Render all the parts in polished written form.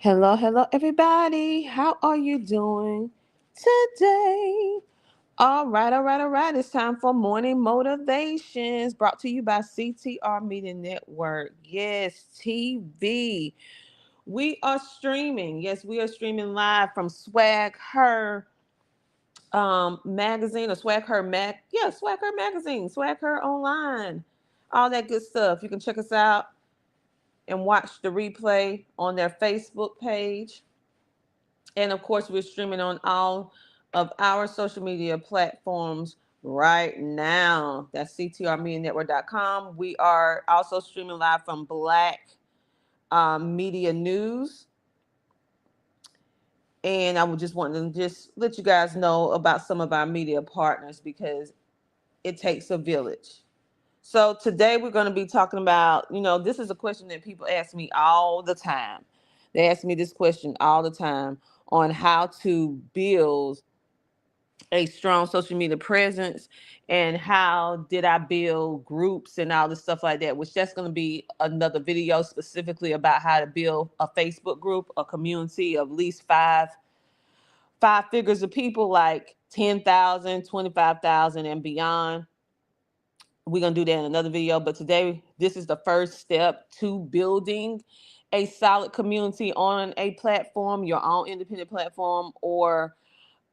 Hello, everybody. How are you doing today? All right. It's time for Morning Motivations brought to you by CTR Media Network. Yes, TV. We are streaming. Yes, we are streaming live from Swag Her magazine or Swag Her Swag Her magazine, Swag Her online, all that good stuff. You can check us out and watch the replay on their Facebook page. And of course, we're streaming on all of our social media platforms right now. That's ctrmedianetwork.com. We are also streaming live from Black Media News. And I would just want to just let you guys know about some of our media partners because it takes a village. So today we're going to be talking about, this is a question that people ask me all the time. They ask me this question all the time on how to build a strong social media presence and how did I build groups and all this stuff like that, which that's going to be another video specifically about how to build a Facebook group, a community of at least five figures of people, like 10,000, 25,000, and beyond. We're going to do that in another video, but today this is the first step to building a solid community on a platform, your own independent platform, or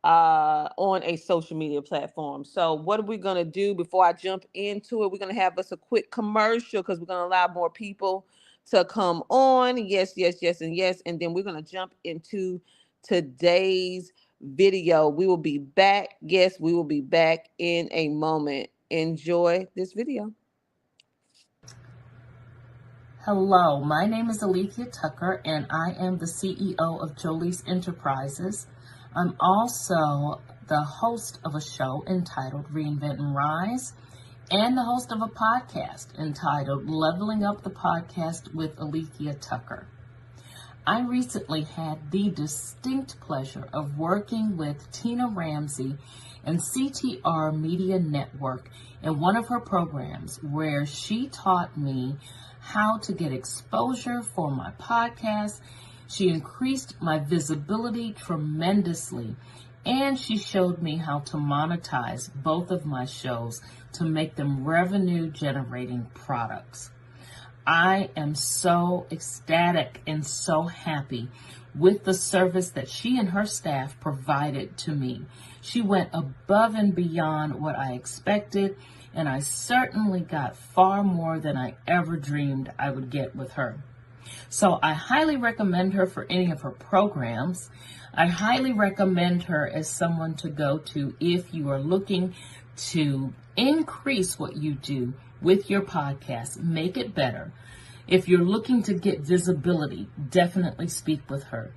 on a social media platform. So what are we going to do before I jump into it? We're going to have us a quick commercial because we're going to allow more people to come on. Yes, and yes. And then we're going to jump into today's video. We will be back. Yes, we will be back in a moment. Enjoy this video. Hello, my name is Alethea Tucker, and I am the CEO of Jolie's Enterprises. I'm also the host of a show entitled Reinvent and Rise, and the host of a podcast entitled Leveling Up the Podcast with Alethea Tucker. I recently had the distinct pleasure of working with Tina Ramsey and CTR Media Network in one of her programs where she taught me how to get exposure for my podcast. She increased my visibility tremendously, and she showed me how to monetize both of my shows to make them revenue generating products. I am so ecstatic and so happy with the service that she and her staff provided to me. She went above and beyond what I expected, and I certainly got far more than I ever dreamed I would get with her. So I highly recommend her for any of her programs. I highly recommend her as someone to go to if you are looking to increase what you do with your podcast, make it better. If you're looking to get visibility, definitely speak with her.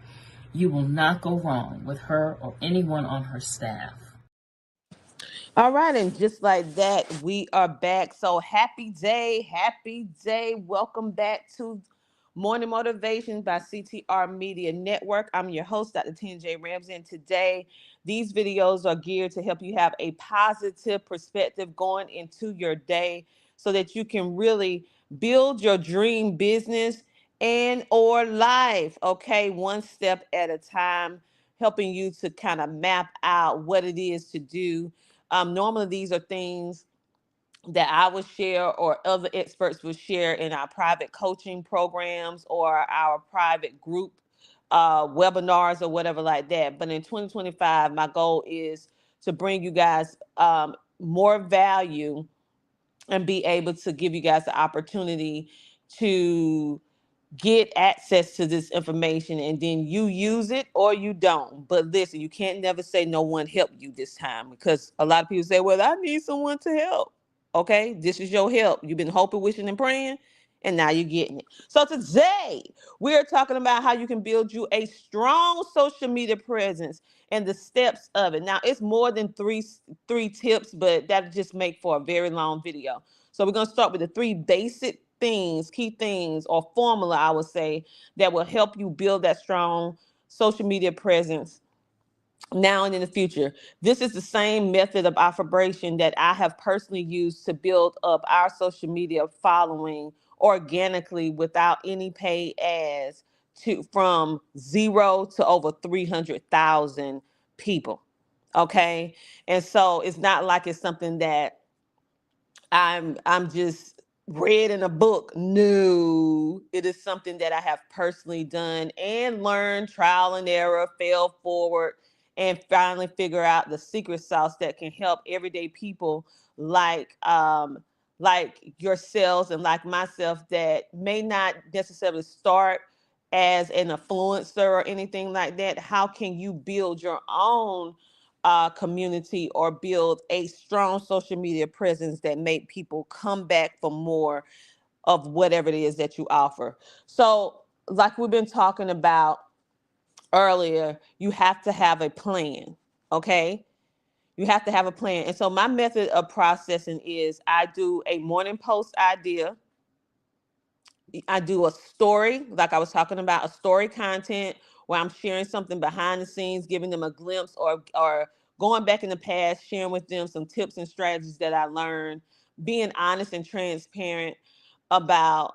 You will not go wrong with her or anyone on her staff. All right, and just like that, we are back. So happy day. Welcome back to Morning Motivation by CTR Media Network. I'm your host, Dr. Tina J. Ramsey, and today these videos are geared to help you have a positive perspective going into your day so that you can really build your dream business and or life, okay, one step at a time, helping you to kind of map out what it is to do. Normally, these are things that I would share or other experts would share in our private coaching programs or our private group webinars or whatever like that. But in 2025, my goal is to bring you guys more value and be able to give you guys the opportunity to get access to this information, and then you use it or you don't. But listen, you can't never say no one helped you this time, because a lot of people say, well, I need someone to help. Okay, this is your help. You've been hoping, wishing, and praying, and now you're getting it. So today we're talking about how you can build you a strong social media presence and the steps of it. Now it's more than three tips, but that just make for a very long video. So we're going to start with the three basic things, key things, or formula, I would say, that will help you build that strong social media presence now and in the future. This is the same method of operation that I have personally used to build up our social media following organically without any paid ads to from 0 to over 300,000 people. Okay. And so it's not like it's something that I'm just read in a book. No, it is something that I have personally done and learned, trial and error, fail forward, and finally figure out the secret sauce that can help everyday people like like yourselves and like myself that may not necessarily start as an influencer or anything like that. How can you build your own community or build a strong social media presence that make people come back for more of whatever it is that you offer? So, like we've been talking about earlier, you have to have a plan. Okay, you have to have a plan. And so my method of processing is I do a morning post idea. I do a story, like I was talking about, a story content where I'm sharing something behind the scenes, giving them a glimpse, or going back in the past, sharing with them some tips and strategies that I learned, being honest and transparent about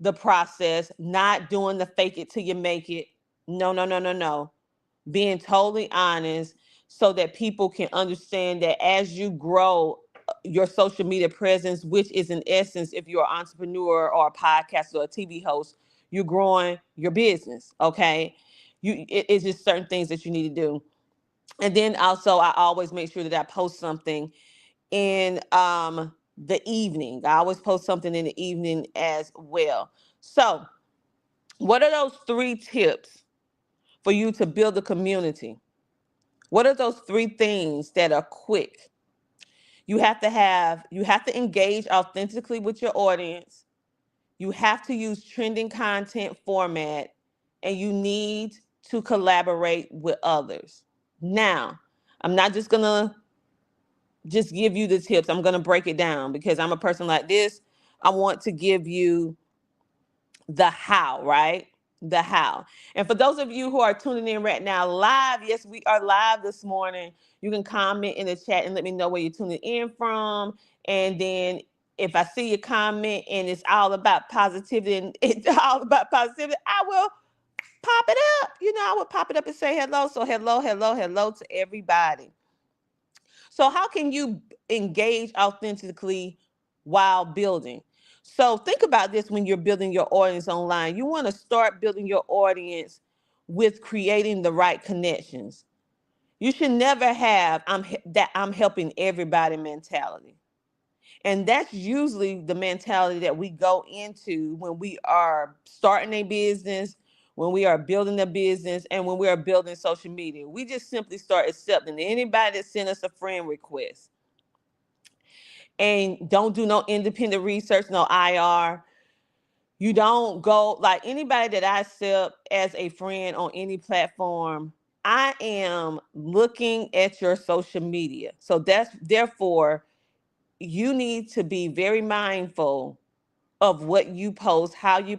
the process, not doing the fake it till you make it. No, no, no, no, no. Being totally honest so that people can understand that as you grow your social media presence, which is in essence, if you're an entrepreneur or a podcaster or a TV host, you're growing your business. Okay. It's just certain things that you need to do. And then also I always make sure that I post something in the evening. I always post something in the evening as well. So what are those 3 tips for you to build a community? What are those 3 things that are quick? You have to engage authentically with your audience. You have to use trending content format, and you need to collaborate with others. Now, I'm not just going to just give you the tips. I'm going to break it down because I'm a person like this. I want to give you the how, right? The how. And for those of you who are tuning in right now live, yes, we are live this morning. You can comment in the chat and let me know where you're tuning in from. And then if I see your comment and it's all about positivity and it's all about positivity, I will pop it up. I will pop it up and say hello. So hello, hello, hello to everybody. So, how can you engage authentically while building? So, think about this when you're building your audience online. You want to start building your audience with creating the right connections. You should never have that I'm helping everybody mentality. And that's usually the mentality that we go into when we are starting a business, when we are building a business, and when we are building social media. We just simply start accepting anybody that send us a friend request and don't do no independent research, no IR. You don't go like anybody that I accept as a friend on any platform. I am looking at your social media. So that's therefore you need to be very mindful of what you post, how you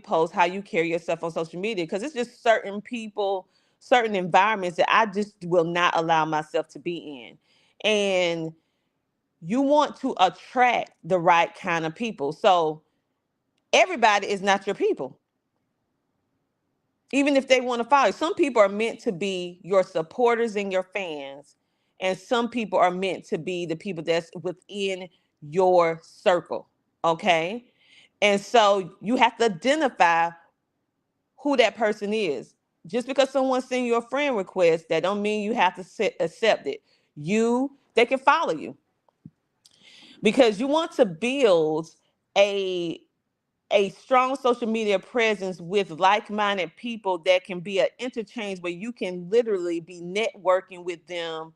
carry yourself on social media. Because it's just certain people, certain environments that I just will not allow myself to be in. And you want to attract the right kind of people. So everybody is not your people, even if they want to follow. Some people are meant to be your supporters and your fans, and some people are meant to be the people that's within your circle. Okay. And so you have to identify who that person is. Just because someone send you a friend request, that don't mean you have to accept it. They can follow you because you want to build a a strong social media presence with like-minded people that can be an interchange where you can literally be networking with them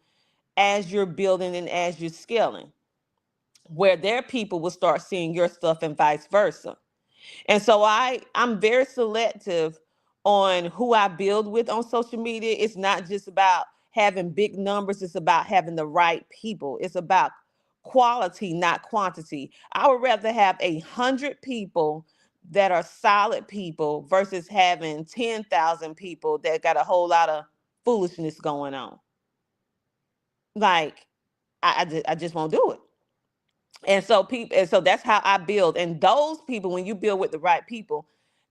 as you're building and as you're scaling, where their people will start seeing your stuff and vice versa. And so I'm very selective on who I build with on social media. It's not just about having big numbers, it's about having the right people. It's about quality, not quantity. I would rather have 100 people that are solid people versus having 10,000 people that got a whole lot of foolishness going on. Like I just won't do it. And so that's how I build. And those people, when you build with the right people,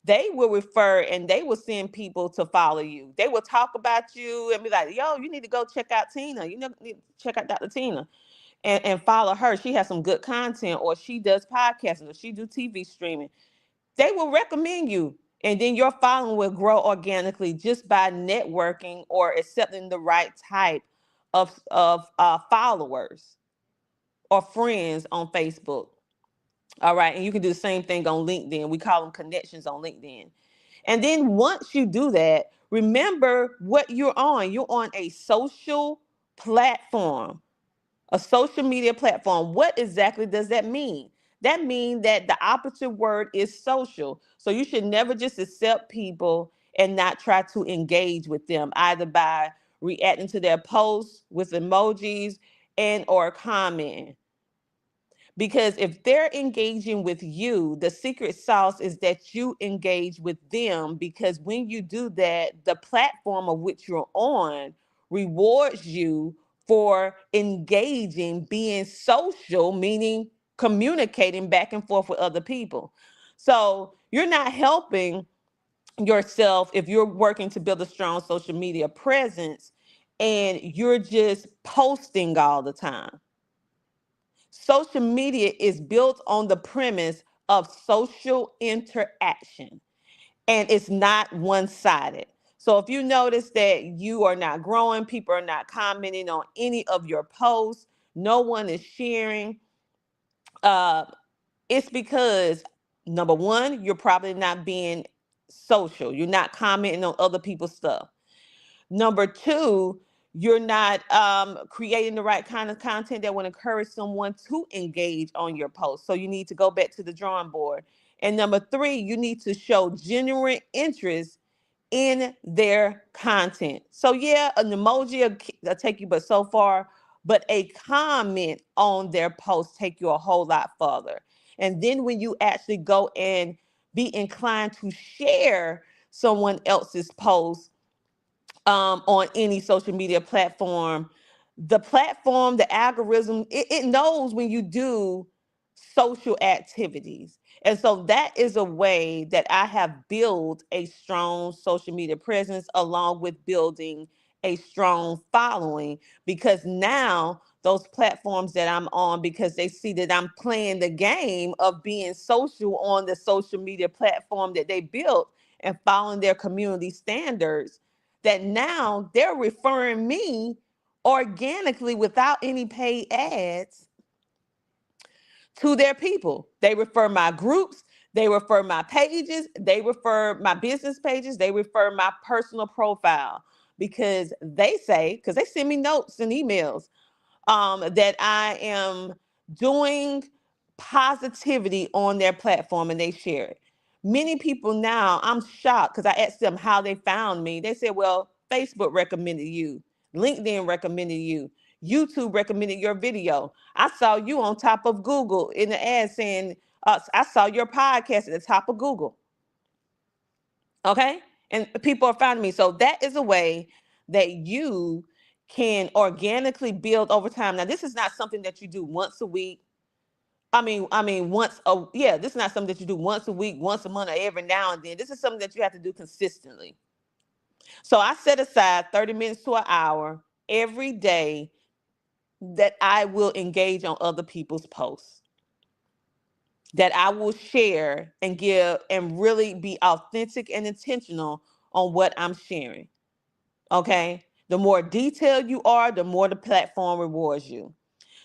they will refer and they will send people to follow you. They will talk about you and be like, yo, you need to go check out Tina. You need to check out Dr. Tina and follow her. She has some good content, or she does podcasting, or she do TV streaming. They will recommend you. And then your following will grow organically just by networking or accepting the right type of followers or friends on Facebook. All right. And you can do the same thing on LinkedIn. We call them connections on LinkedIn. And then once you do that, remember what you're on. You're on a social platform, a social media platform. What exactly does that mean? That means that the opposite word is social. So you should never just accept people and not try to engage with them, either by reacting to their posts with emojis and or commenting. Because if they're engaging with you, the secret sauce is that you engage with them. Because when you do that, the platform of which you're on rewards you for engaging, being social, meaning communicating back and forth with other people. So you're not helping yourself if you're working to build a strong social media presence and you're just posting all the time. Social media is built on the premise of social interaction, and it's not one sided. So if you notice that you are not growing, people are not commenting on any of your posts, no one is sharing, uh, it's because number one, you're probably not being social, you're not commenting on other people's stuff. Number two, you're not creating the right kind of content that would encourage someone to engage on your post. So you need to go back to the drawing board. And number three, you need to show genuine interest in their content. So yeah, an emoji will take you but so far, but a comment on their post take you a whole lot further. And then when you actually go and be inclined to share someone else's post on any social media platform, the algorithm, it knows when you do social activities. And so that is a way that I have built a strong social media presence along with building a strong following, because now those platforms that I'm on, because they see that I'm playing the game of being social on the social media platform that they built and following their community standards, that now they're referring me organically without any paid ads to their people. They refer my groups, they refer my pages, they refer my business pages, they refer my personal profile, because they say, because they send me notes and emails, that I am doing positivity on their platform and they share it. Many people now, I'm shocked because I asked them how they found me. They said, well, Facebook recommended you, LinkedIn recommended you, YouTube recommended your video. I saw you on top of Google in the ad saying, I saw your podcast at the top of Google. Okay. And people are finding me. So that is a way that you can organically build over time. Now, this is not something that you do once a week. This is not something that you do once a week, once a month, or every now and then. This is something that you have to do consistently. So I set aside 30 minutes to an hour every day that I will engage on other people's posts, that I will share and give and really be authentic and intentional on what I'm sharing. Okay. The more detailed you are, the more the platform rewards you.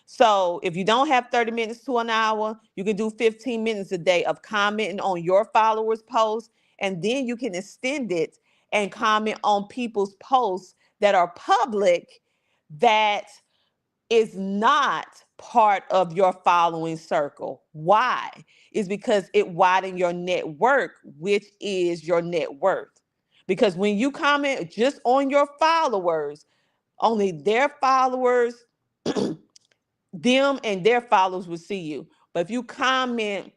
So if you don't have 30 minutes to an hour, you can do 15 minutes a day of commenting on your followers' posts. And then you can extend it and comment on people's posts that are public, that is not part of your following circle. Why? Is because it widens your network, which is your net worth. Because when you comment just on your followers, only their followers, them and their followers will see you. But if you comment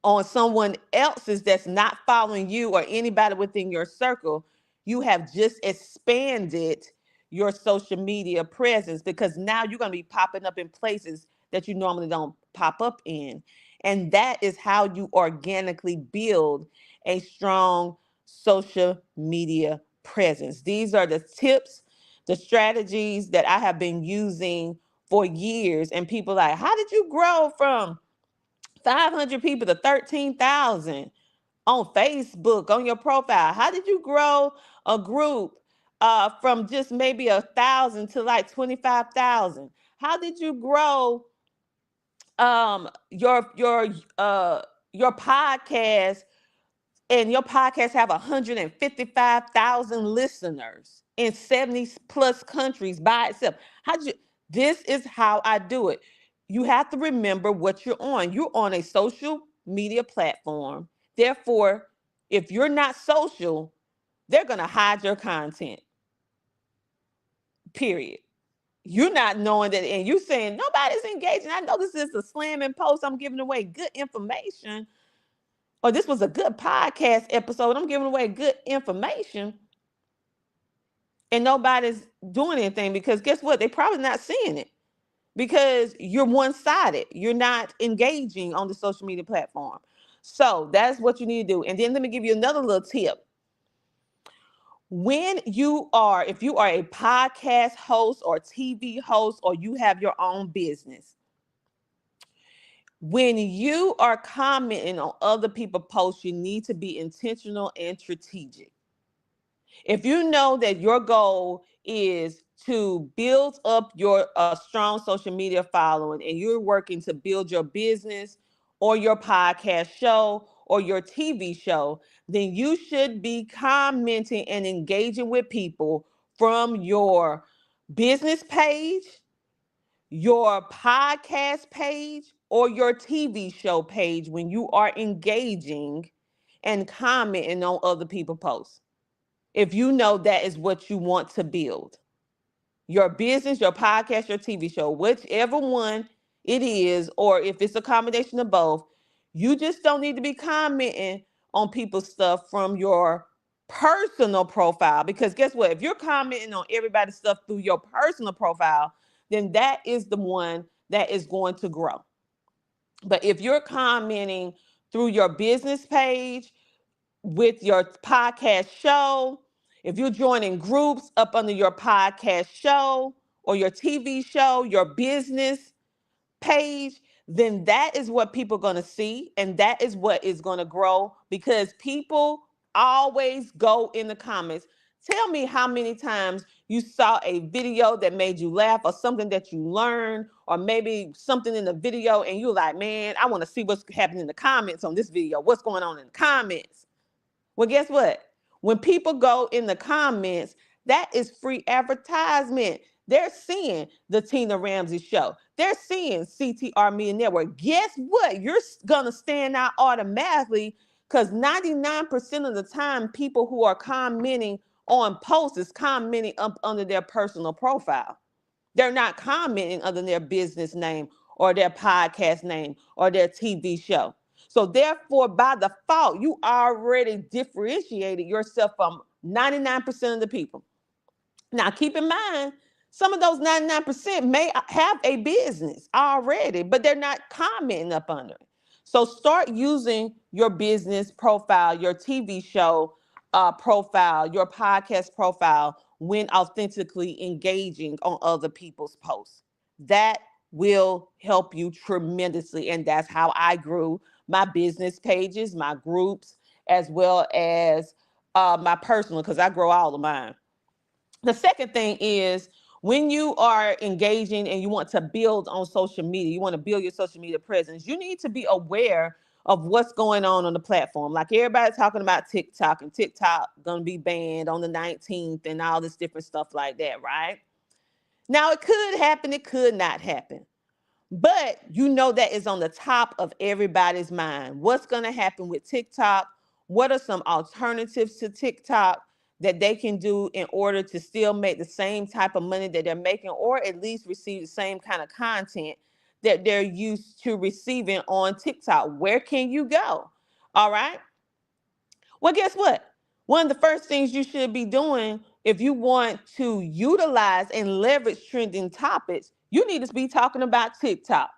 on someone else's that's not following you or anybody within your circle, you have just expanded your social media presence, because now you're going to be popping up in places that you normally don't pop up in. And that is how you organically build a strong social media presence. These are the tips, the strategies that I have been using for years. And people like, how did you grow from 500 people to 13,000 on Facebook on your profile? How did you grow a group from just maybe 1,000 to like 25,000? How did you grow um your your uh your podcast, and your podcast have 155,000 listeners in 70 plus countries by itself? How did you? This is how I do it. You have to remember what you're on. You're on a social media platform. Therefore, if you're not social, they're going to hide your content. Period. You're not knowing that, and you saying nobody's engaging. I know this is a slamming post. I'm giving away good information, or this was a good podcast episode. I'm giving away good information, and nobody's doing anything because guess what? They probably not seeing it because you're one sided. You're not engaging on the social media platform. So that's what you need to do. And then let me give you another little tip. If you are a podcast host or TV host, or you have your own business, when you are commenting on other people's posts, you need to be intentional and strategic. If you know that your goal is to build up your strong social media following, and you're working to build your business or your podcast show or your TV show, then you should be commenting and engaging with people from your business page, your podcast page, or your TV show page when you are engaging and commenting on other people's posts. If you know that is what you want to build, your business, your podcast, your TV show, whichever one it is, or if it's a combination of both, you just don't need to be commenting on people's stuff from your personal profile. Because guess what? If you're commenting on everybody's stuff through your personal profile, then that is the one that is going to grow. But if you're commenting through your business page, with your podcast show, if you're joining groups up under your podcast show or your TV show, your business page, then that is what people are going to see, and that is what is going to grow, because people always go in the comments. Tell me how many times you saw a video that made you laugh, or something that you learned, or maybe something in the video and you're like, man, I want to see what's happening in the comments on this video. What's going on in the comments? Well, guess what? When people go in the comments, that is free advertisement. They're seeing the Tina Ramsey show. They're seeing CTR Media Network. Guess what? You're going to stand out automatically, because 99% of the time, people who are commenting on posts is commenting up under their personal profile. They're not commenting under their business name or their podcast name or their TV show. So therefore, by default, you already differentiated yourself from 99% of the people. Now, keep in mind, some of those 99% may have a business already, but they're not commenting up under it. So start using your business profile, your TV show profile, your podcast profile when authentically engaging on other people's posts. That will help you tremendously. And that's how I grew my business pages, my groups, as well as my personal, because I grow all of mine. The second thing is, when you are engaging and you want to build on social media, you want to build your social media presence, you need to be aware of what's going on the platform. Like everybody's talking about TikTok, and TikTok going to be banned on the 19th and all this different stuff like that, right? Now, it could happen, it could not happen. But you know that is on the top of everybody's mind. What's going to happen with TikTok? What are some alternatives to TikTok that they can do in order to still make the same type of money that they're making, or at least receive the same kind of content that they're used to receiving on TikTok? Where can you go? All right. Well, guess what? One of the first things you should be doing, if you want to utilize and leverage trending topics, you need to be talking about TikTok.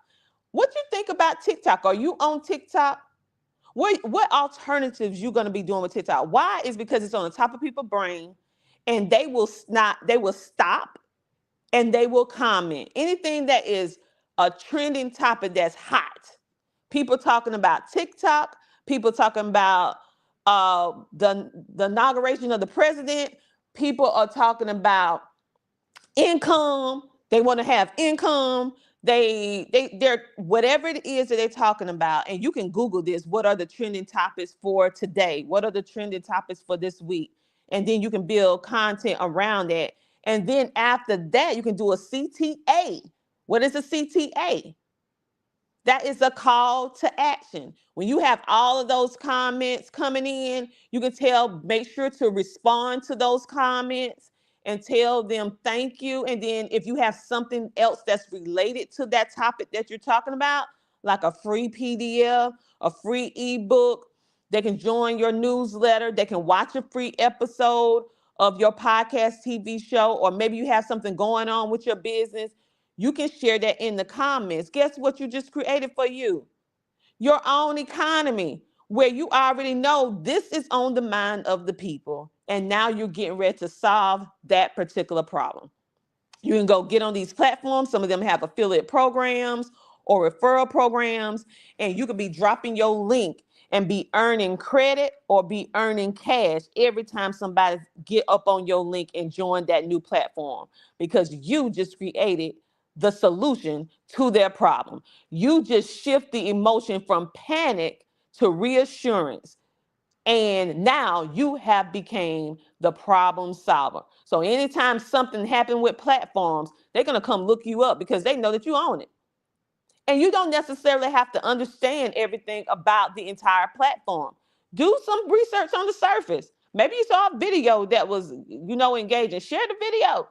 What you think about TikTok? Are you on TikTok? What alternatives you going to be doing with TikTok? Why? Is because it's on the top of people's brain, and they will stop and they will comment anything that is a trending topic that's hot. People talking about TikTok, people talking about the inauguration of the president. People are talking about income. They want to have income. They're whatever it is that they're talking about. And you can Google this. What are the trending topics for today? What are the trending topics for this week? And then you can build content around that. And then after that, you can do a CTA. What is a CTA? That is a call to action. When you have all of those comments coming in, you can make sure to respond to those comments and tell them thank you. And then if you have something else that's related to that topic that you're talking about, like a free PDF, a free ebook, they can join your newsletter, they can watch a free episode of your podcast TV show, or maybe you have something going on with your business. You can share that in the comments. Guess what you just created for you? Your own economy, where you already know this is on the mind of the people. And now you're getting ready to solve that particular problem. You can go get on these platforms. Some of them have affiliate programs or referral programs, and you could be dropping your link and be earning credit or be earning cash every time somebody get up on your link and join that new platform, because you just created the solution to their problem. You just shift the emotion from panic to reassurance, and now you have became the problem solver. So anytime something happened with platforms, they're going to come look you up because they know that you own it. And you don't necessarily have to understand everything about the entire platform. Do some research on the surface. Maybe you saw a video that was, engaging. Share the video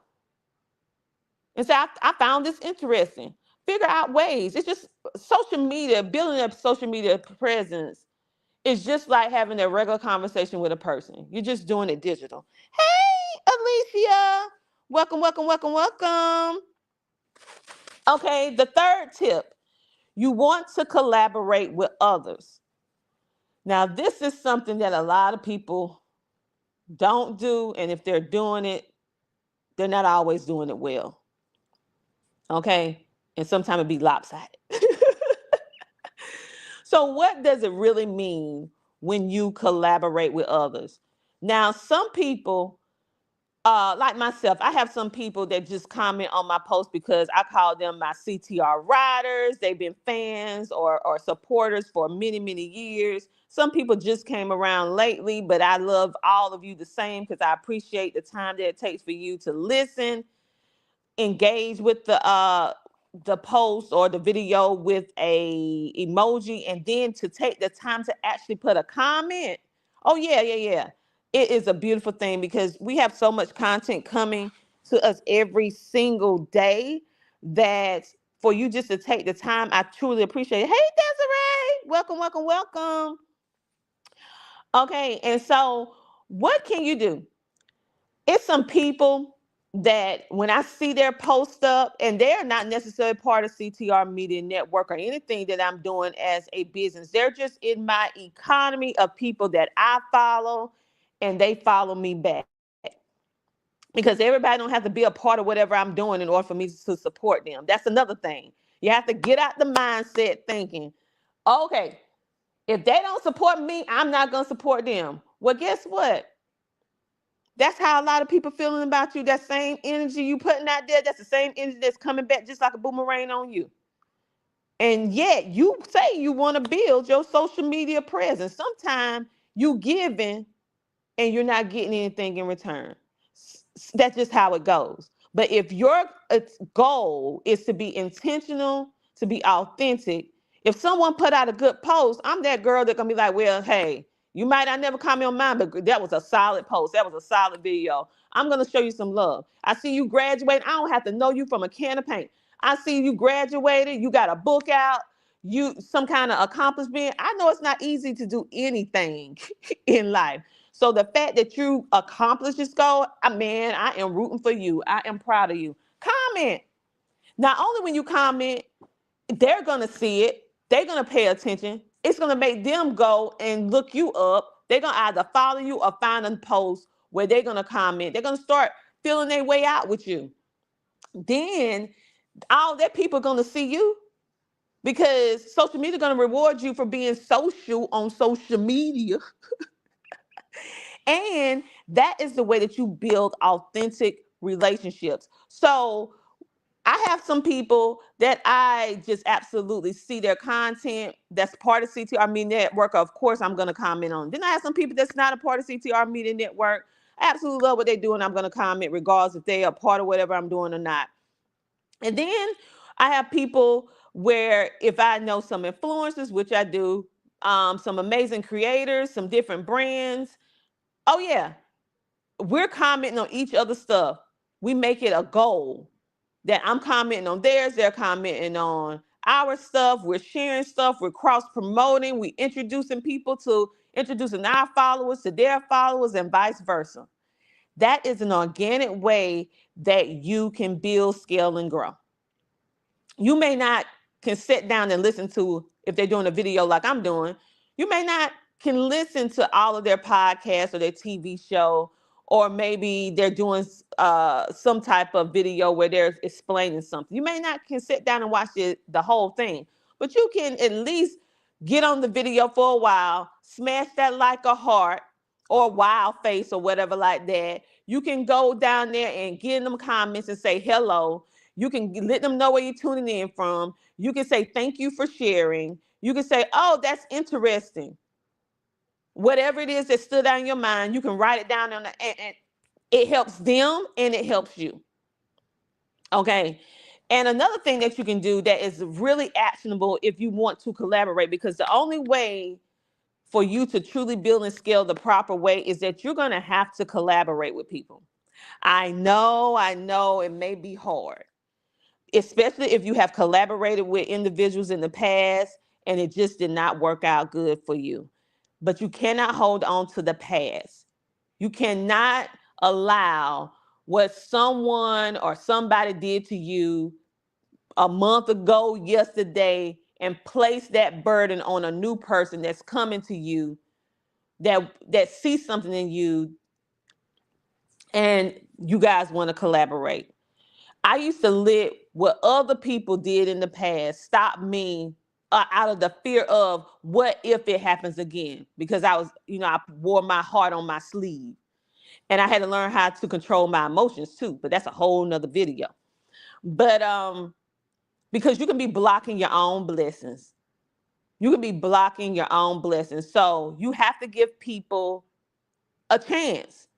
and say, I found this interesting. Figure out ways. It's just social media, building up social media presence. It's just like having a regular conversation with a person. You're just doing it digital. Hey, Alicia. Welcome, welcome, welcome, welcome. Okay, the third tip, you want to collaborate with others. Now, this is something that a lot of people don't do, and if they're doing it, they're not always doing it well. Okay? And sometimes it be lopsided. So what does it really mean when you collaborate with others? Now, some people, like myself, I have some people that just comment on my post because I call them my CTR riders. They've been fans or supporters for many, many years. Some people just came around lately, but I love all of you the same because I appreciate the time that it takes for you to listen, engage with the post or the video with a emoji, and then to take the time to actually put a comment. Oh yeah. It is a beautiful thing because we have so much content coming to us every single day that for you just to take the time, I truly appreciate it. Hey Desiree, welcome, welcome, welcome. Okay, and so what can you do? It's some people that when I see their post up, and they're not necessarily part of CTR Media Network or anything that I'm doing as a business, they're just in my economy of people that I follow, and they follow me back. Because everybody don't have to be a part of whatever I'm doing in order for me to support them. That's another thing. You have to get out the mindset thinking, okay, if they don't support me, I'm not going to support them. Well, guess what? That's how a lot of people feeling about you. That same energy you putting out there, that's the same energy that's coming back just like a boomerang on you. And yet you say you want to build your social media presence. Sometimes you giving and you're not getting anything in return. That's just how it goes. But if your goal is to be intentional, to be authentic, if someone put out a good post, I'm that girl that gonna be like, well, hey, you might not never comment on mine, but that was a solid post. That was a solid video. I'm gonna show you some love. I see you graduate. I don't have to know you from a can of paint. I see you graduated. You got a book out. You some kind of accomplishment. I know it's not easy to do anything in life. So the fact that you accomplished this goal, man, I am rooting for you. I am proud of you. Comment. Not only when you comment, they're going to see it. They're going to pay attention. It's going to make them go and look you up. They're going to either follow you or find a post where they're going to comment. They're going to start feeling their way out with you. Then all that people are going to see you, because social media is going to reward you for being social on social media. And that is the way that you build authentic relationships. So I have some people that I just absolutely see their content that's part of CTR Media Network. Of course, I'm going to comment on. Then I have some people that's not a part of CTR Media Network. I absolutely love what they do, and I'm going to comment regardless if they are part of whatever I'm doing or not. And then I have people where if I know some influencers, which I do, some amazing creators, some different brands. Oh yeah, we're commenting on each other's stuff. We make it a goal that I'm commenting on theirs, they're commenting on our stuff. We're sharing stuff. We're cross promoting. We introducing people to introducing our followers to their followers and vice versa. That is an organic way that you can build, scale, and grow. You may not can sit down and listen to, if they're doing a video like I'm doing, you may not can listen to all of their podcasts or their TV show, or maybe they're doing some type of video where they're explaining something. You may not can sit down and watch the whole thing, but you can at least get on the video for a while, smash that like a heart or a wild face or whatever like that. You can go down there and get in them comments and say hello. You can let them know where you're tuning in from. You can say thank you for sharing. You can say, oh, that's interesting. Whatever it is that stood out in your mind, you can write it down and it helps them and it helps you. Okay. And another thing that you can do that is really actionable if you want to collaborate, because the only way for you to truly build and scale the proper way is that you're going to have to collaborate with people. I know it may be hard, especially if you have collaborated with individuals in the past and it just did not work out good for you. But you cannot hold on to the past. You cannot allow what someone or somebody did to you a month ago, yesterday, and place that burden on a new person that's coming to you, that sees something in you, and you guys want to collaborate. I used to let what other people did in the past stop me, out of the fear of what if it happens again, because I was, I wore my heart on my sleeve, and I had to learn how to control my emotions too. But that's a whole nother video. But because you can be blocking your own blessings. You can be blocking your own blessings. So you have to give people a chance.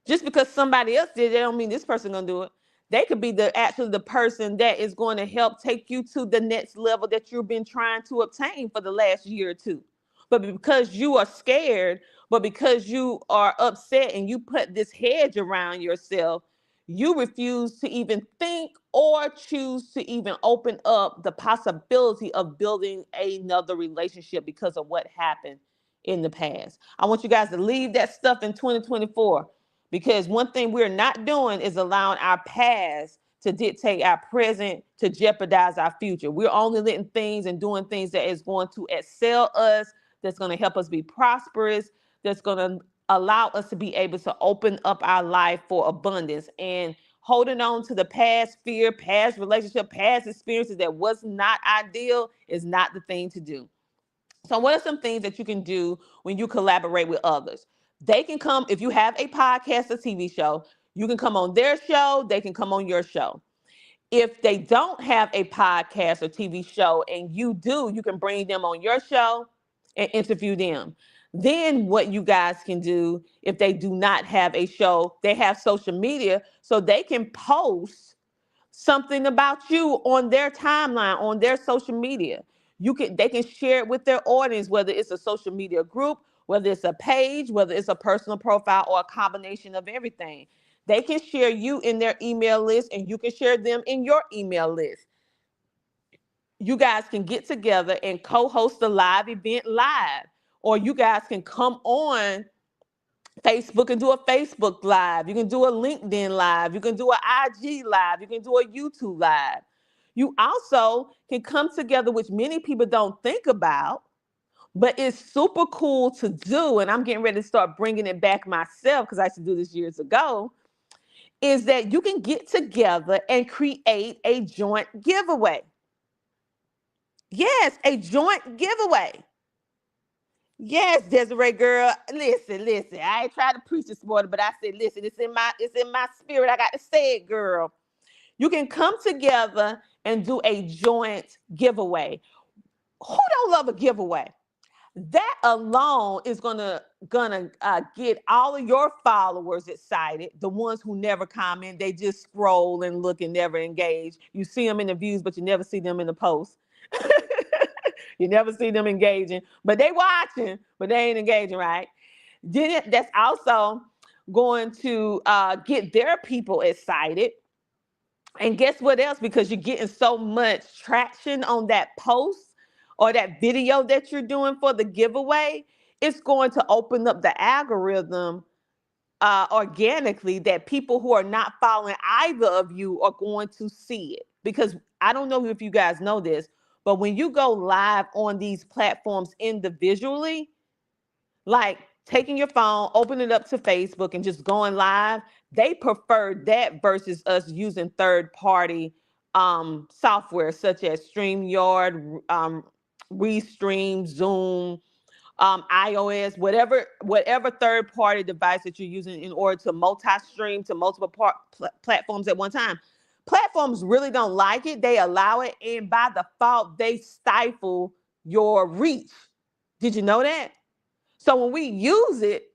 Just because somebody else did it, don't mean this person gonna do it. They could be actually the person that is going to help take you to the next level that you've been trying to obtain for the last year or two. But because you are scared, but because you are upset and you put this hedge around yourself, you refuse to even think or choose to even open up the possibility of building another relationship because of what happened in the past. I want you guys to leave that stuff in 2024. Because one thing we're not doing is allowing our past to dictate our present, to jeopardize our future. We're only letting things and doing things that is going to excel us, that's going to help us be prosperous, that's going to allow us to be able to open up our life for abundance. And holding on to the past fear, past relationship, past experiences that was not ideal is not the thing to do. So what are some things that you can do when you collaborate with others? They can come, if you have a podcast or TV show, you can come on their show, they can come on your show. If they don't have a podcast or TV show and you do, you can bring them on your show and interview them. Then what you guys can do, if they do not have a show, they have social media, so they can post something about you on their timeline, on their social media. They can share it with their audience, whether it's a social media group, whether it's a page, whether it's a personal profile, or a combination of everything. They can share you in their email list and you can share them in your email list. You guys can get together and co-host a live event live, or you guys can come on Facebook and do a Facebook live. You can do a LinkedIn live. You can do an IG live. You can do a YouTube live. You also can come together, which many people don't think about, but it's super cool to do. And I'm getting ready to start bringing it back myself because I used to do this years ago. Is that you can get together and create a joint giveaway. Yes, a joint giveaway. Yes, Desiree girl. Listen. I ain't trying to preach this morning, but I said, listen, it's in my spirit. I got to say it, girl. You can come together and do a joint giveaway. Who don't love a giveaway? That alone is gonna get all of your followers excited. The ones who never comment, they just scroll and look and never engage. You see them in the views, but you never see them in the post. You never see them engaging, but they watching, but they ain't engaging, right? Then that's also going to get their people excited. And guess what else? Because you're getting so much traction on that post or that video that you're doing for the giveaway, it's going to open up the algorithm organically that people who are not following either of you are going to see it. Because I don't know if you guys know this, but when you go live on these platforms individually, like taking your phone, opening it up to Facebook and just going live, they prefer that versus us using third party software such as StreamYard, Restream, Zoom, iOS, whatever third party device that you're using in order to multi-stream to multiple platforms at one time. Platforms really don't like it. They allow it, and by default, they stifle your reach. Did you know that? So when we use it,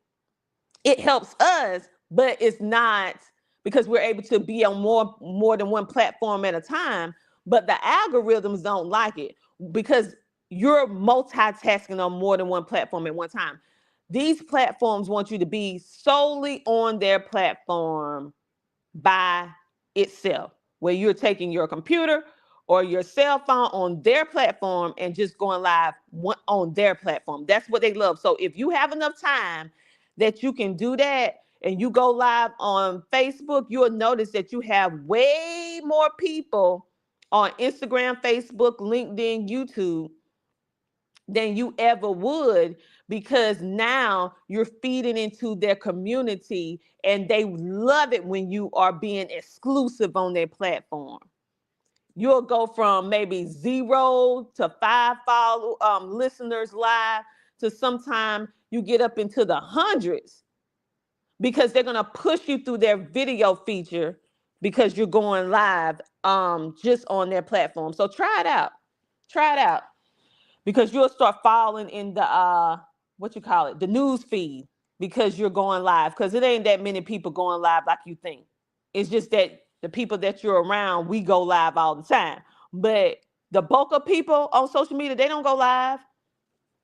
it helps us, but it's not because we're able to be on more than one platform at a time. But the algorithms don't like it because you're multitasking on more than one platform at one time. These platforms want you to be solely on their platform by itself, where you're taking your computer or your cell phone on their platform and just going live on their platform. That's what they love. So if you have enough time that you can do that and you go live on Facebook, you'll notice that you have way more people on Instagram, Facebook, LinkedIn, YouTube than you ever would, because now you're feeding into their community and they love it when you are being exclusive on their platform. You'll go from maybe 0 to 5 listeners live to sometime you get up into the hundreds because they're going to push you through their video feature because you're going live just on their platform. So try it out. Try it out because you'll start falling in the the news feed because you're going live, because it ain't that many people going live like you think. It's just that the people that you're around, we go live all the time, but the bulk of people on social media, they don't go live.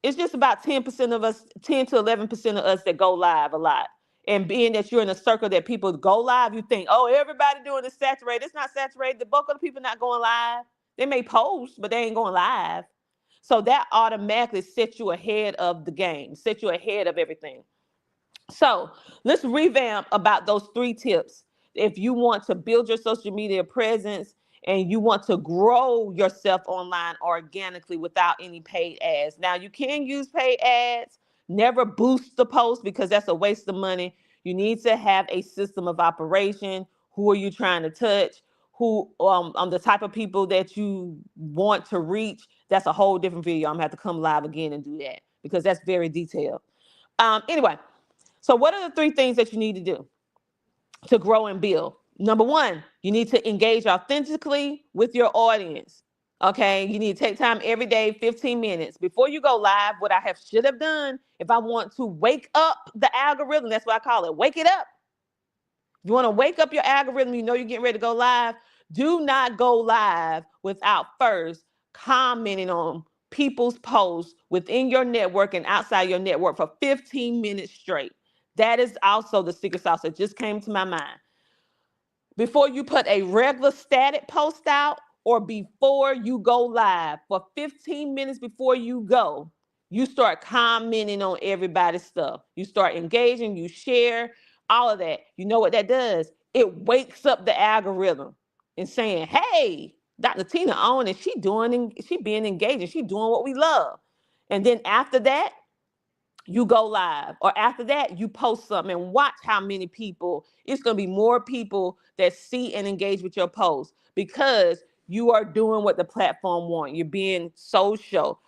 It's just about 10% of us, 10 to 11% of us that go live a lot. And being that you're in a circle that people go live, you think, oh, everybody doing it saturated. It's not saturated. The bulk of the people not going live. They may post, but they ain't going live. So that automatically sets you ahead of the game, sets you ahead of everything. So let's revamp about those 3 tips. If you want to build your social media presence and you want to grow yourself online organically without any paid ads. Now, you can use paid ads. Never boost the post because that's a waste of money. You need to have a system of operation. Who are you trying to touch? Who the type of people that you want to reach? That's a whole different video. I'm gonna have to come live again and do that because that's very detailed. Anyway, so what are the 3 things that you need to do to grow and build? Number 1, you need to engage authentically with your audience. Okay, you need to take time every day, 15 minutes before you go live. What I should have done, if I want to wake up the algorithm, that's what I call it, wake it up. You want to wake up your algorithm, you know you're getting ready to go live. Do not go live without first commenting on people's posts within your network and outside your network for 15 minutes straight. That is also the secret sauce that just came to my mind. Before you put a regular static post out or before you go live, for 15 minutes before you go, you start commenting on everybody's stuff. You start engaging, you share, all of that. You know what that does? It wakes up the algorithm and saying, hey, Dr. Tina on, and she being engaged, and she doing what we love. And then after that, you go live, or after that you post something, and watch how many people. It's going to be more people that see and engage with your post, because you are doing what the platform want. You're being social.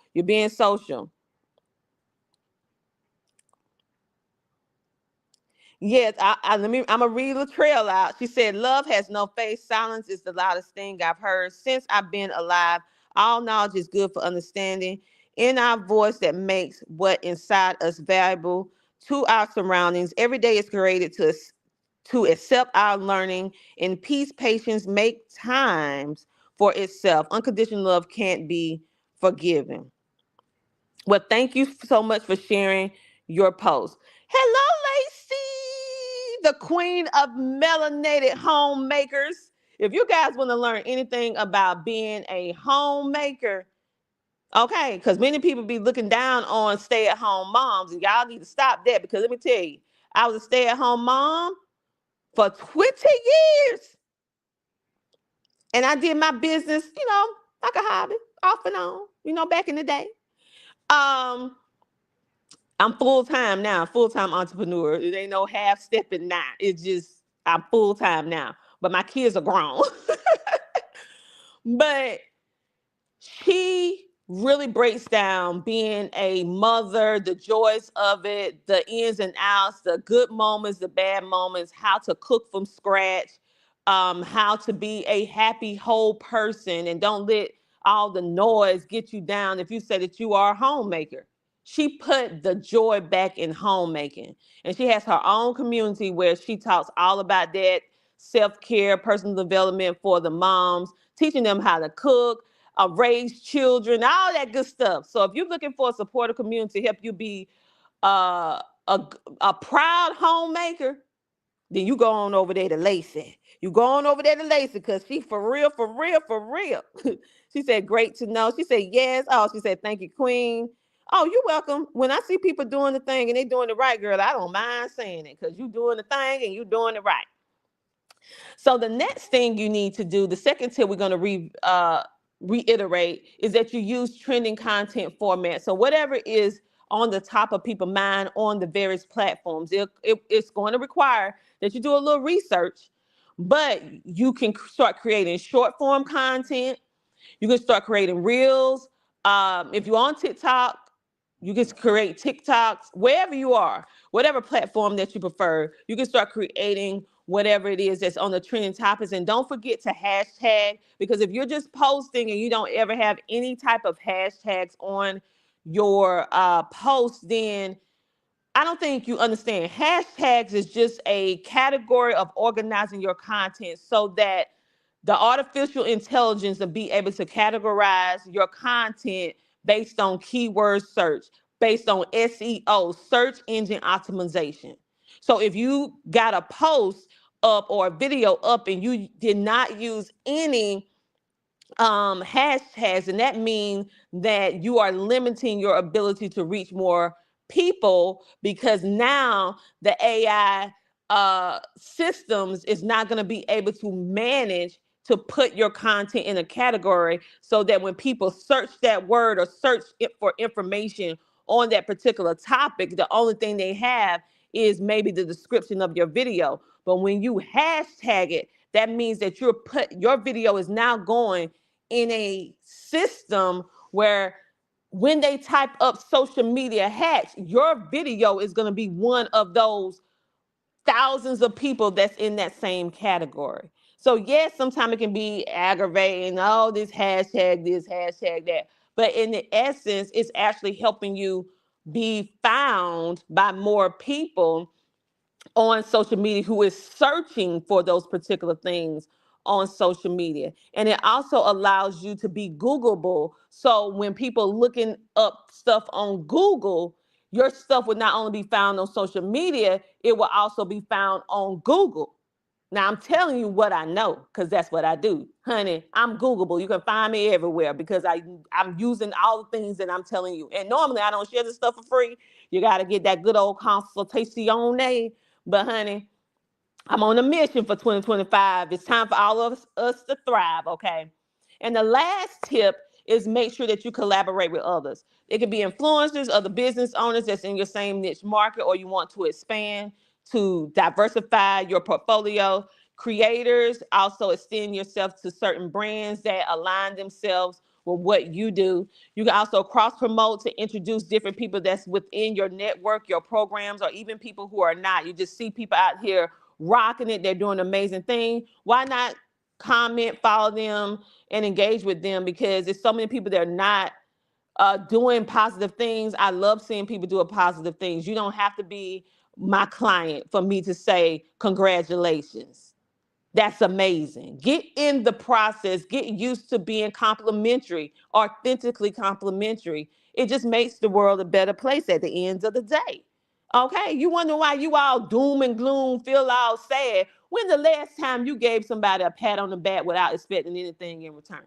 Yes, I'm gonna read Latrell out. She said, "Love has no face. Silence is the loudest thing I've heard since I've been alive. All knowledge is good for understanding. In our voice that makes what inside us valuable to our surroundings. Every day is created to accept our learning. In peace, patience, make times for itself. Unconditional love can't be forgiven." Well, thank you so much for sharing your post. Hello, Lacey, the queen of melanated homemakers. If you guys want to learn anything about being a homemaker, okay, because many people be looking down on stay-at-home moms, and y'all need to stop that, because let me tell you, I was a stay-at-home mom for 20 years, and I did my business, like a hobby, off and on, back in the day. Um, I'm full time now, full time entrepreneur. It ain't no half stepping now. It's just I'm full time now. But my kids are grown. But she really breaks down being a mother, the joys of it, the ins and outs, the good moments, the bad moments, how to cook from scratch, how to be a happy whole person, and don't let all the noise get you down if you say that you are a homemaker. She put the joy back in homemaking, and she has her own community where she talks all about that self-care, personal development for the moms, teaching them how to cook, raise children, all that good stuff. So if you're looking for a supportive community to help you be uh, a proud homemaker, then you go on over there to Lacey. You go on over there to Lacey, because she for real, for real, for real. She said, great to know. She said, yes. Oh, she said, thank you, Queen. Oh, you're welcome. When I see people doing the thing and they doing it right, girl, I don't mind saying it, because you doing the thing and you doing it right. So the next thing you need to do, the second tip we're going to reiterate, is that you use trending content format. So whatever is on the top of people's mind on the various platforms, it's going to require that you do a little research, but you can start creating short form content. You can start creating reels. If you're on TikTok, you can create TikToks. Wherever you are, whatever platform that you prefer, you can start creating whatever it is that's on the trending topics. And don't forget to hashtag, because if you're just posting and you don't ever have any type of hashtags on your post, then I don't think you understand. Hashtags is just a category of organizing your content so that the artificial intelligence will be able to categorize your content based on keyword search, based on SEO, search engine optimization. So if you got a post up or a video up and you did not use any hashtags, and that means that you are limiting your ability to reach more people, because now the AI systems is not going to be able to manage to put your content in a category, so that when people search that word or search it for information on that particular topic, the only thing they have is maybe the description of your video. But when you hashtag it, that means that your video is now going in a system where when they type up social media hacks, your video is going to be one of those thousands of people that's in that same category. So yes, sometimes it can be aggravating. Oh, this, hashtag that. But in the essence, it's actually helping you be found by more people on social media who is searching for those particular things on social media. And it also allows you to be Googleable. So when people looking up stuff on Google, your stuff would not only be found on social media, it will also be found on Google. Now I'm telling you what I know, because that's what I do. Honey, I'm Googleable. You can find me everywhere, because I'm using all the things that I'm telling you. And normally I don't share this stuff for free. You got to get that good old consultation. But honey, I'm on a mission for 2025. It's time for all of us to thrive, okay? And the last tip is make sure that you collaborate with others. It could be influencers, other business owners that's in your same niche market, or you want to expand to diversify your portfolio. Creators, also extend yourself to certain brands that align themselves with what you do. You can also cross promote to introduce different people that's within your network, your programs, or even people who are not. You just see people out here rocking it. They're doing amazing things. Why not comment, follow them, and engage with them? Because there's so many people that are not doing positive things. I love seeing people do positive things. You don't have to be my client for me to say congratulations. That's amazing. Get in the process. Get used to being complimentary, authentically complimentary. It just makes the world a better place at the end of the day. Okay, you wonder why you all doom and gloom, feel all sad. When the last time you gave somebody a pat on the back without expecting anything in return?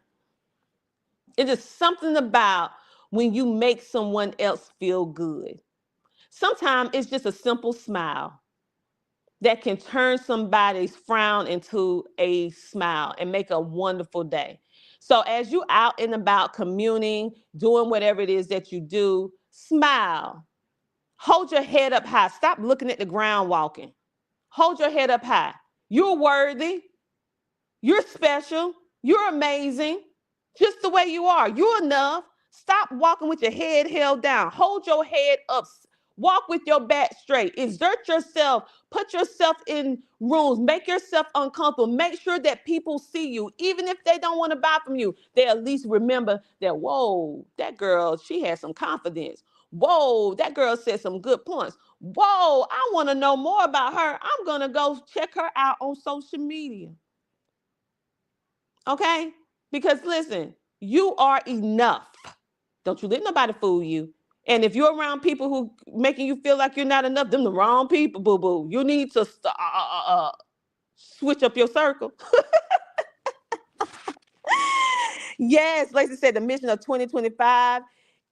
It is something about when you make someone else feel good. Sometimes it's just a simple smile that can turn somebody's frown into a smile and make a wonderful day. So as you out and about communing, doing whatever it is that you do, smile. Hold your head up high. Stop looking at the ground walking. Hold your head up high. You're worthy. You're special. You're amazing. Just the way you are. You're enough. Stop walking with your head held down. Hold your head up. Walk with your back straight. Exert yourself. Put yourself in rooms. Make yourself uncomfortable. Make sure that people see you. Even if they don't want to buy from you, they at least remember that, whoa, that girl, she has some confidence. Whoa, that girl said some good points. Whoa, I want to know more about her. I'm going to go check her out on social media. Okay? Because listen, you are enough. Don't you let nobody fool you. And if you're around people who making you feel like you're not enough, them the wrong people, boo boo. You need to switch up your circle. Yes, Lacey said the mission of 2025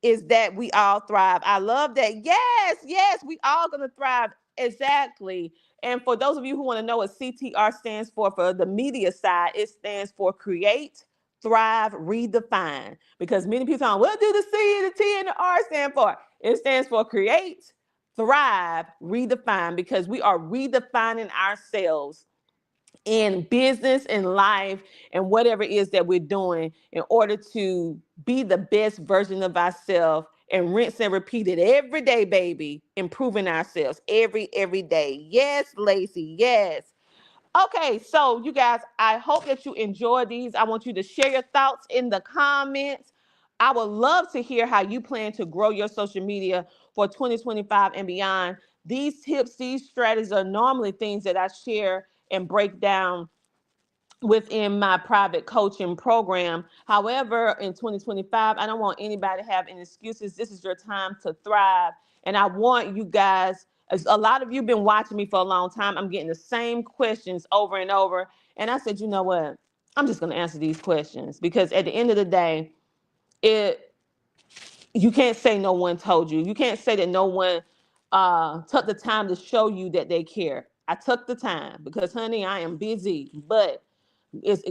is that we all thrive. I love that. Yes, yes, we all gonna thrive. Exactly. And for those of you who want to know what CTR stands for the media side, it stands for create, thrive, redefine. Because many people are, what do the C, the T, and the R stand for? It stands for create, thrive, redefine, because we are redefining ourselves in business and life and whatever it is that we're doing in order to be the best version of ourselves and rinse and repeat it every day, baby, improving ourselves every day. Yes, Lacey, yes. Okay, so you guys, I hope that you enjoy these. I want you to share your thoughts in the comments. I would love to hear how you plan to grow your social media for 2025 and beyond. These tips, these strategies are normally things that I share and break down within my private coaching program. However, in 2025, I don't want anybody to have any excuses. This is your time to thrive. And I want you guys, as a lot of you have been watching me for a long time, I'm getting the same questions over and over. And I said, you know what? I'm just going to answer these questions because at the end of the day, it you can't say no one told you. You can't say that no one took the time to show you that they care. I took the time because, honey, I am busy, but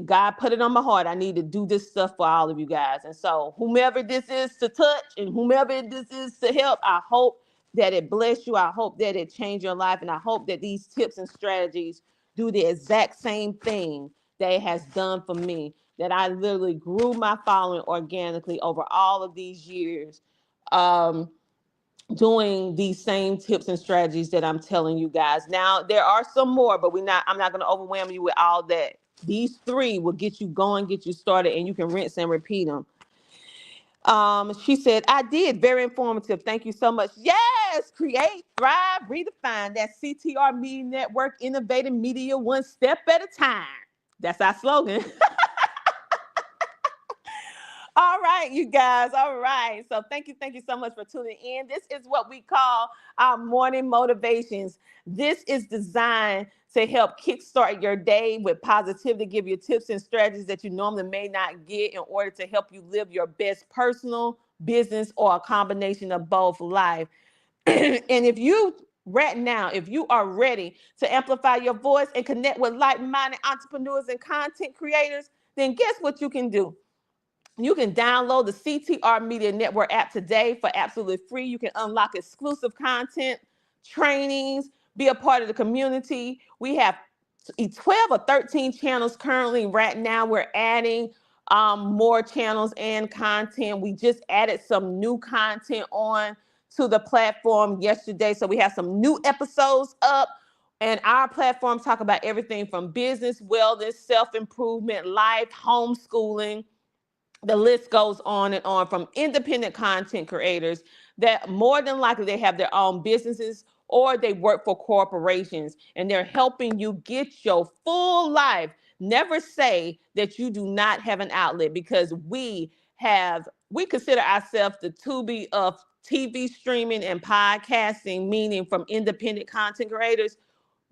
God put it on my heart. I need to do this stuff for all of you guys. And so whomever this is to touch and whomever this is to help, I hope that it bless you. I hope that it change your life. And I hope that these tips and strategies do the exact same thing that it has done for me, that I literally grew my following organically over all of these years. Doing these same tips and strategies that I'm telling you guys. Now, there are some more, but I'm not going to overwhelm you with all that. These three will get you going, get you started, and you can rinse and repeat them. She said, I did. Very informative. Thank you so much. Yes, create, thrive, redefine. That CTR Media Network, innovating media one step at a time. That's our slogan. All right, you guys. All right. So thank you. Thank you so much for tuning in. This is what we call our morning motivations. This is designed to help kickstart your day with positivity, give you tips and strategies that you normally may not get in order to help you live your best personal, business, or a combination of both life. And if you right now, if you are ready to amplify your voice and connect with like-minded entrepreneurs and content creators, then guess what you can do? You can download the CTR Media Network app today for absolutely free. You can unlock exclusive content, trainings, be a part of the community. We have 12 or 13 channels currently. Right now, we're adding more channels and content. We just added some new content on to the platform yesterday. So we have some new episodes up. And our platforms talk about everything from business, wellness, self-improvement, life, homeschooling. The list goes on and on, from independent content creators that more than likely they have their own businesses or they work for corporations, and they're helping you get your full life. Never say that you do not have an outlet, because we consider ourselves the Tubi of TV streaming and podcasting, meaning from independent content creators,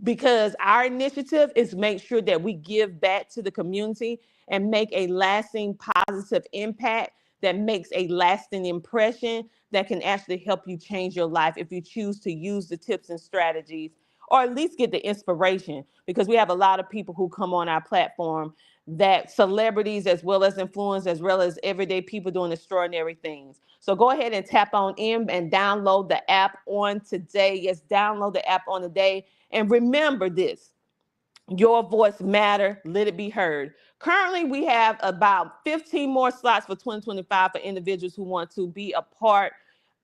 because our initiative is make sure that we give back to the community and make a lasting positive impact that makes a lasting impression that can actually help you change your life if you choose to use the tips and strategies, or at least get the inspiration, because we have a lot of people who come on our platform, that celebrities as well as influencers as well as everyday people doing extraordinary things. So go ahead and tap on in and download the app on today. Yes, download the app on today. And remember this: your voice matter. Let it be heard. Currently, we have about 15 more slots for 2025 for individuals who want to be a part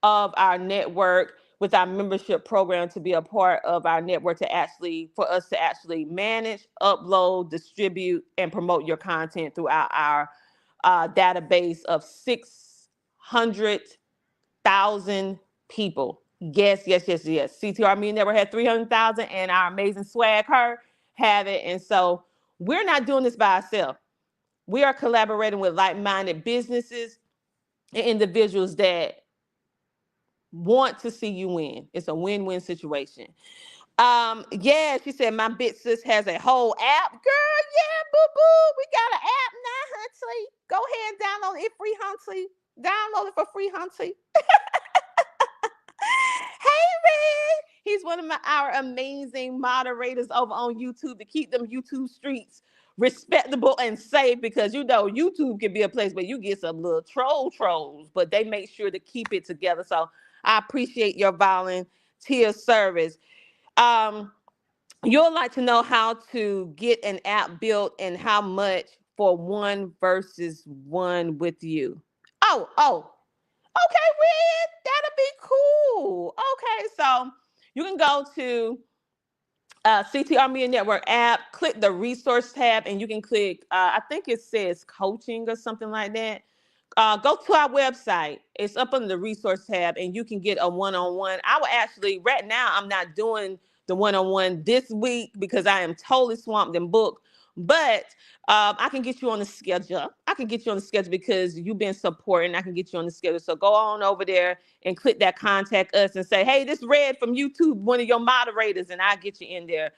of our network with our membership program, to be a part of our network, for us to actually manage, upload, distribute, and promote your content throughout our database of 600,000 people. Yes, yes, yes, yes. CTR Media Network had 300,000, and our amazing swag her have it. And so we're not doing this by ourselves. We are collaborating with like-minded businesses and individuals that want to see you win. It's a win-win situation. Yeah, she said my bit sis has a whole app. Girl, yeah, boo-boo. We got an app now, Huntley. Go ahead and download it free, Huntley. Download it for free, Huntley. Hey, Red. He's one of our amazing moderators over on YouTube to keep them YouTube streets respectable and safe, because you know YouTube can be a place where you get some little trolls, but they make sure to keep it together. So I appreciate your volunteer service. Um, you'll like to know how to get an app built and how much for one versus one with you. Oh, okay, Red, that'll be cool. Okay, so you can go to CTR Media Network app, click the resource tab, and you can click, I think it says coaching or something like that. Go to our website. It's up under the resource tab, and you can get a one-on-one. I will actually, right now, I'm not doing the one-on-one this week because I am totally swamped and booked. But I can get you on the schedule. I can get you on the schedule because you've been supporting. I can get you on the schedule. So go on over there and click that contact us and say, hey, this Red from YouTube, one of your moderators, and I'll get you in there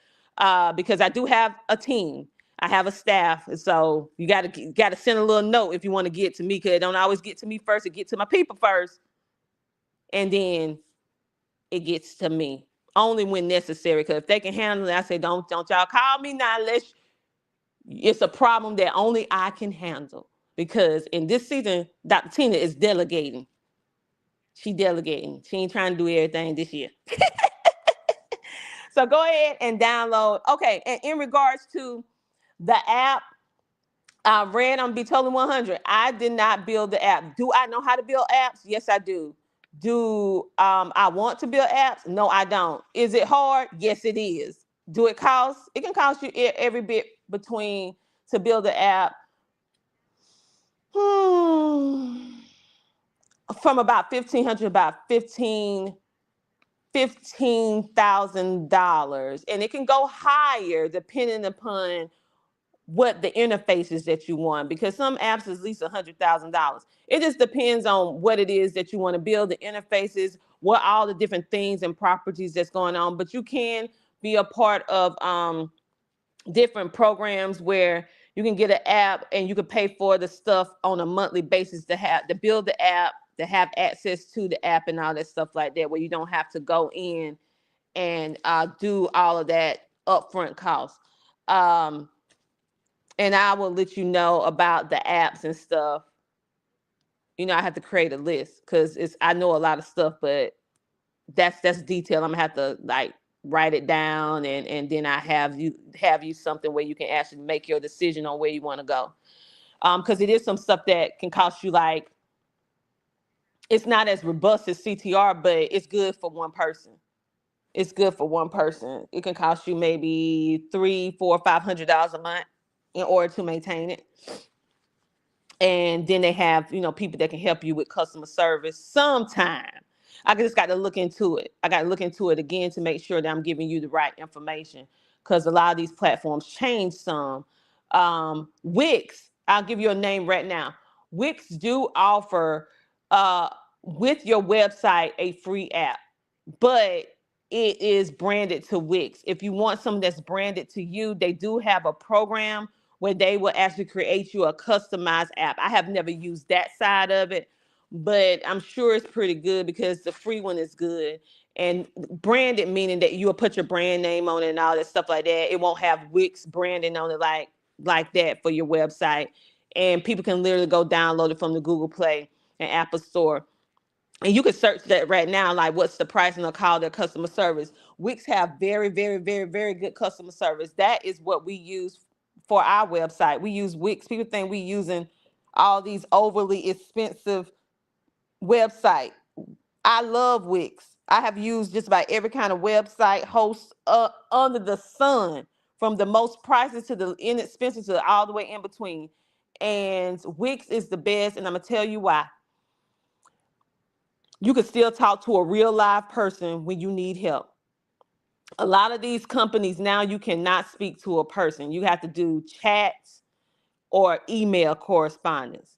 because I do have a team. I have a staff, so you gotta send a little note if you want to get to me, because it don't always get to me first. It get to my people first, and then it gets to me only when necessary. Because if they can handle it, I say don't y'all call me now unless it's a problem that only I can handle. Because in this season, Dr. Tina is delegating. She delegating. She ain't trying to do everything this year. So go ahead and download. Okay, and in regards to the app, Red, I'm gonna be totally 100. I did not build the app. Do I know how to build apps? Yes, I do. Do I want to build apps? No, I don't. Is it hard? Yes, it is. Do it cost? It can cost you every bit between to build the app. From about 1,500, about $15,000, and it can go higher depending upon what the interfaces that you want, because some apps is at least $100,000. It just depends on what it is that you want to build, the interfaces, what all the different things and properties that's going on. But you can be a part of different programs where you can get an app and you can pay for the stuff on a monthly basis to build the app, to have access to the app and all that stuff like that, where you don't have to go in and do all of that upfront cost. And I will let you know about the apps and stuff I have to create a list because I know a lot of stuff, but that's detail. I'm gonna have to like write it down, and then I have you something where you can actually make your decision on where you want to go. Because it is some stuff that can cost you like, it's not as robust as CTR, but it's good for one person. It's good for one person. It can cost you maybe $300, $400, $500 a month in order to maintain it. And then they have people that can help you with customer service sometime. I just got to look into it. I got to look into it again to make sure that I'm giving you the right information, because a lot of these platforms change some. Wix, I'll give you a name right now. Wix do offer uh, with your website a free app, but it is branded to Wix. If you want something that's branded to you, they do have a program where they will actually create you a customized app. I have never used that side of it, but I'm sure it's pretty good because the free one is good. And branded meaning that you will put your brand name on it and all that stuff like that. It won't have Wix branding on it like that for your website. And people can literally go download it from the Google Play and Apple Store, and you can search that right now, like what's the price, and they'll call their customer service. Wix have very, very, very, very good customer service. That is what we use for our website. We use Wix. People think we using all these overly expensive website. I love Wix. I have used just about every kind of website host under the sun, from the most prices to the inexpensive to all the way in between. And Wix is the best, and I'm gonna tell you why. You can still talk to a real live person when you need help. A lot of these companies now, you cannot speak to a person. You have to do chats or email correspondence.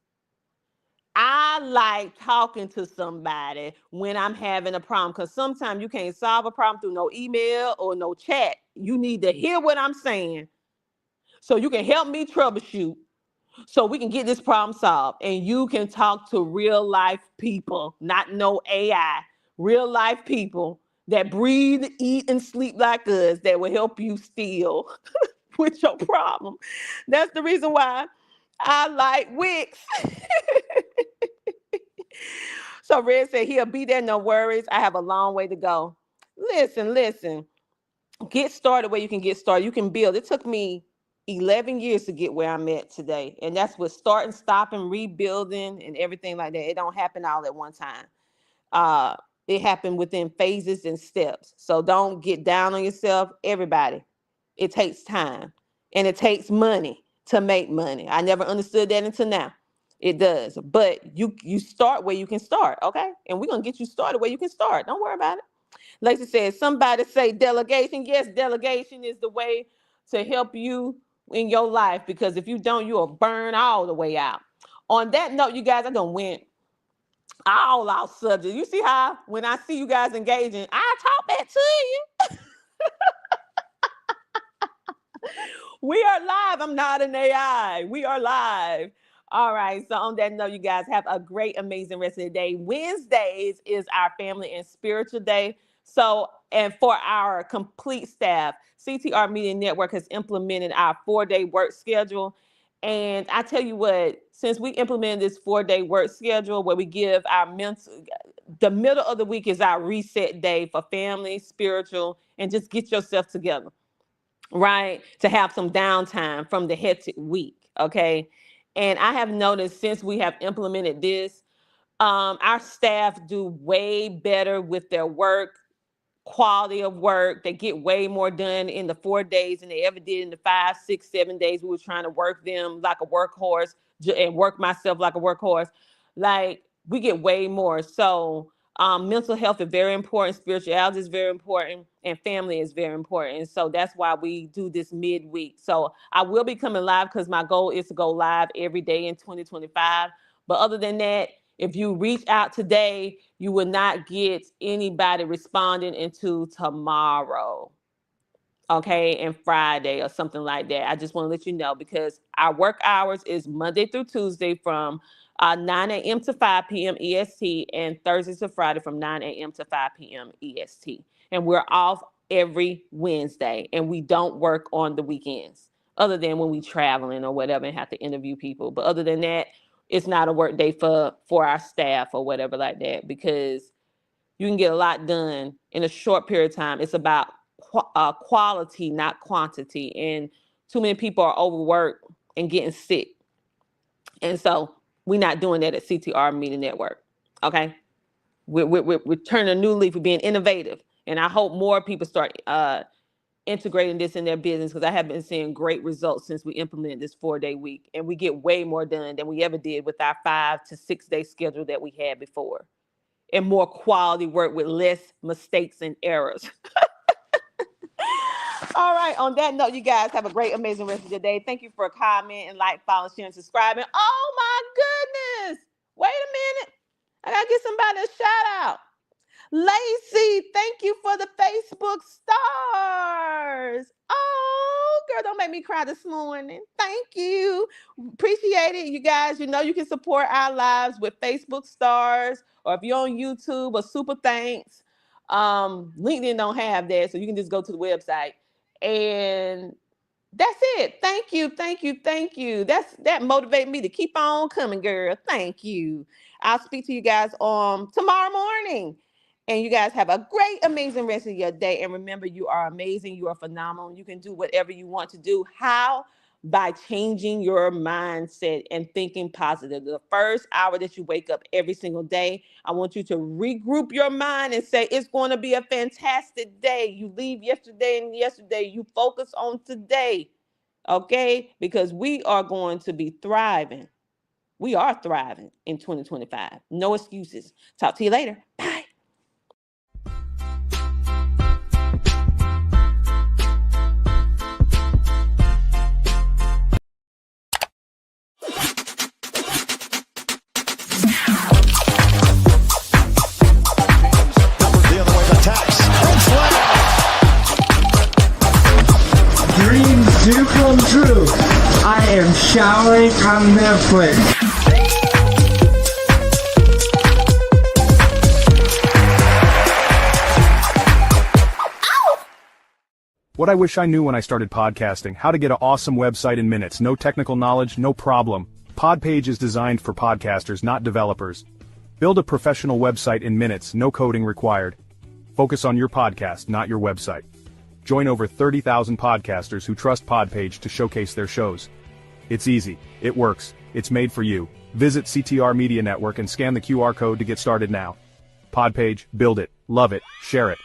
I like talking to somebody when I'm having a problem, because sometimes you can't solve a problem through no email or no chat. You need to hear what I'm saying so you can help me troubleshoot, so we can get this problem solved. And you can talk to real life people, not no AI, real life people that breathe, eat, and sleep like us, that will help you still with your problem. That's the reason why I like Wix. So Red said he'll be there, no worries. I have a long way to go. Listen. Get started where you can get started. You can build. It took me 11 years to get where I'm at today. And that's with starting, stopping, rebuilding, and everything like that. It don't happen all at one time. Uh, it happened within phases and steps. So don't get down on yourself. Everybody, it takes time, and it takes money to make money. I never understood that until now. It does. But you start where you can start, okay? And we're gonna get you started where you can start. Don't worry about it. Lacey said, somebody say delegation. Yes, delegation is the way to help you in your life, because if you don't, you'll burn all the way out. On that note, you guys, I done went all our subjects. You see how when I see you guys engaging, I talk back to you. We are live. I'm not an AI. We are live. All right. So on that note, you guys have a great, amazing rest of the day. Wednesdays is our family and spiritual day. So, and for our complete staff, CTR Media Network has implemented our 4-day work schedule. And I tell you what, since we implemented this 4-day work schedule where we give our mental, the middle of the week is our reset day for family, spiritual, and just get yourself together, right? To have some downtime from the hectic week, okay? And I have noticed since we have implemented this, our staff do way better with their work, quality of work. They get way more done in the 4 days than they ever did in the 5, 6, 7 days we were trying to work them like a workhorse and work myself like a workhorse. Like, we get way more. So mental health is very important, spirituality is very important, and family is very important. And so that's why we do this midweek. So I will be coming live because my goal is to go live every day in 2025. But other than that, if you reach out today, you will not get anybody responding until tomorrow, okay, and Friday or something like that. I just want to let you know, because our work hours is Monday through Tuesday from 9 a.m. to 5 p.m. EST, and Thursday to Friday from 9 a.m. to 5 p.m. EST. And we're off every Wednesday, and we don't work on the weekends, other than when we traveling or whatever and have to interview people. But other than that, it's not a work day for our staff or whatever like that, because you can get a lot done in a short period of time. It's about quality, not quantity. And too many people are overworked and getting sick. And so we're not doing that at CTR Media Network. Okay. We're turning a new leaf. We're being innovative. And I hope more people start integrating this in their business, because I have been seeing great results since we implemented this 4-day week. And we get way more done than we ever did with our 5 to 6 day schedule that we had before. And more quality work with less mistakes and errors. All right. On that note, you guys have a great, amazing rest of your day. Thank you for commenting, like, following, sharing, subscribing. Oh my goodness. Wait a minute. I got to get somebody a shout out. Lacey, thank you for the Facebook stars. Oh, girl, don't make me cry this morning. Thank you. Appreciate it. You guys, you know you can support our lives with Facebook stars, or if you're on YouTube, a super thanks. LinkedIn don't have that, so you can just go to the website. And that's it. Thank you, thank you, thank you. That motivates me to keep on coming, girl. Thank you. I'll speak to you guys tomorrow morning. And you guys have a great, amazing rest of your day. And remember, you are amazing. You are phenomenal. You can do whatever you want to do. How? By changing your mindset and thinking positive. The first hour that you wake up every single day, I want you to regroup your mind and say, it's going to be a fantastic day. You leave yesterday and yesterday. You focus on today. Okay? Because we are going to be thriving. We are thriving in 2025. No excuses. Talk to you later. Bye. Dreams do come true. I am showering on Netflix. What I wish I knew when I started podcasting: how to get an awesome website in minutes. No technical knowledge, no problem. Podpage is designed for podcasters, not developers. Build a professional website in minutes, no coding required. Focus on your podcast, not your website. Join over 30,000 podcasters who trust Podpage to showcase their shows. It's easy, it works, it's made for you. Visit CTR Media Network and scan the QR code to get started now. Podpage, build it, love it, share it.